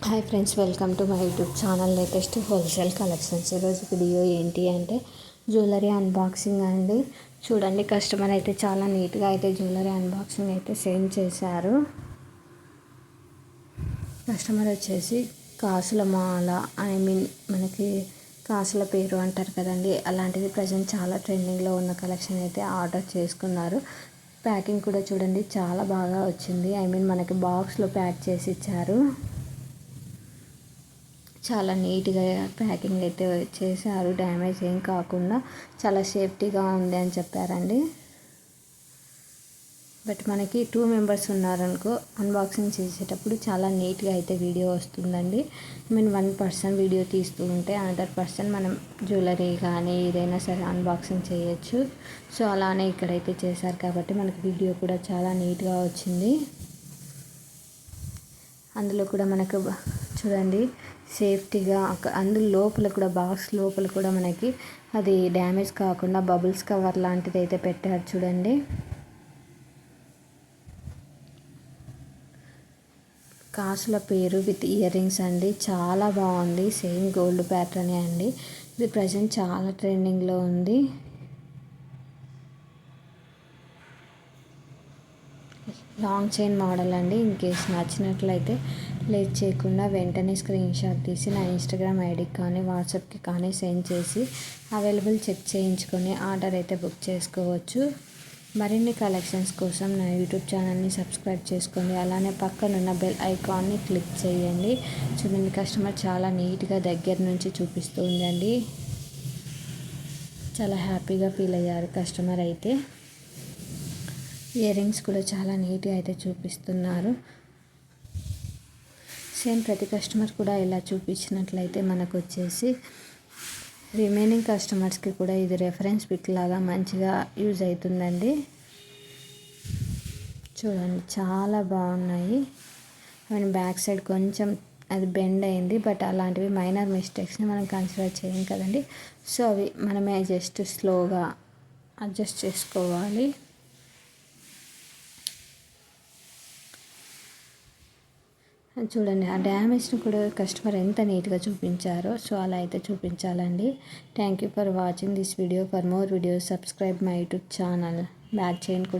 Hi friends, welcome to my YouTube channel latest wholesale collections. ఈరోజు video ఏంటి అంటే jewellery unboxing అండి. చూడండి, కస్టమర్ అయితే చాలా నీట్గా అయితే జ్యువెలరీ అన్బాక్సింగ్ అయితే సెండ్ చేశారు. కస్టమర్ వచ్చేసి కాసుల మాల, మనకి కాసుల పేరు అంటారు కదండి, అలాంటిది ప్రజెంట్ చాలా ట్రెండింగ్లో ఉన్న కలెక్షన్ అయితే ఆర్డర్ చేసుకున్నారు. ప్యాకింగ్ కూడా చూడండి చాలా బాగా వచ్చింది. మనకి బాక్స్లో ప్యాక్ చేసి ఇచ్చారు. చాలా నీట్గా ప్యాకింగ్ అయితే చేశారు. డ్యామేజ్ ఏం కాకుండా చాలా సేఫ్టీగా ఉంది అని చెప్పారండి. బట్ మనకి 2 మెంబర్స్ ఉన్నారనుకో, అన్బాక్సింగ్ చేసేటప్పుడు చాలా నీట్గా అయితే వీడియో వస్తుందండి. 1 పర్సన్ వీడియో తీస్తూ ఉంటే అనదర్ పర్సన్ మనం జ్యువెలరీ కానీ ఏదైనా సరే అన్బాక్సింగ్ చేయొచ్చు. సో అలానే ఇక్కడైతే చేశారు కాబట్టి మనకి వీడియో కూడా చాలా నీట్గా వచ్చింది. అందులో కూడా మనకు చూడండి సేఫ్టీగా అందులో లోపల కూడా బాక్స్ లోపల కూడా మనకి అది డ్యామేజ్ కాకుండా బబుల్స్ కవర్ లాంటిది అయితే పెట్టారు చూడండి. కాసుల పేరు విత్ ఇయర్ రింగ్స్ అండి, చాలా బాగుంది. సేమ్ గోల్డ్ ప్యాటర్న్ అండి. ఇది ప్రజెంట్ చాలా ట్రెండింగ్లో ఉంది. లాంగ్ చైన్ మోడల్ అండి. ఇన్ కేస్ నచ్చినట్లయితే లేట్ చేయకుండా వెంటనే స్క్రీన్ షాట్ తీసి నా ఇన్స్టాగ్రామ్ ఐడికి కానీ వాట్సాప్కి కానీ సెండ్ చేసి అవైలబుల్ చెక్ చేయించుకొని ఆర్డర్ అయితే బుక్ చేసుకోవచ్చు. మరిన్ని కలెక్షన్స్ కోసం నా యూట్యూబ్ ఛానల్ని సబ్స్క్రైబ్ చేసుకోండి. అలానే పక్కనున్న బెల్ ఐకాన్ని క్లిక్ చేయండి. చూడండి, కస్టమర్ చాలా నీట్గా దగ్గర నుంచి చూపిస్తూ ఉందండి. చాలా హ్యాపీగా ఫీల్ అయ్యారు కస్టమర్ అయితే. ఇయర్ రింగ్స్ కూడా చాలా నీట్గా అయితే చూపిస్తున్నారు. సేమ్ ప్రతి కస్టమర్ కూడా ఇలా చూపించినట్లయితే మనకు వచ్చేసి రిమైనింగ్ కస్టమర్స్కి కూడా ఇది రెఫరెన్స్ పిక్ లాగా మంచిగా యూజ్ అవుతుందండి. చూడండి, చాలా బాగున్నాయి. బ్యాక్ సైడ్ కొంచెం అది బెండ్ అయింది, బట్ అలాంటివి మైనర్ మిస్టేక్స్ని మనం కన్సిడర్ చేయం కదండి. సో అవి మనమే జస్ట్ స్లోగా అడ్జస్ట్ చేసుకోవాలి. చూడండి, ఆ డ్యామేజ్ని కూడా కస్టమర్ ఎంత నీట్గా చూపించారో, సో అలా అయితే చూపించాలండి. Thank you for watching this video. For more videos subscribe my YouTube channel. Back chain కూడా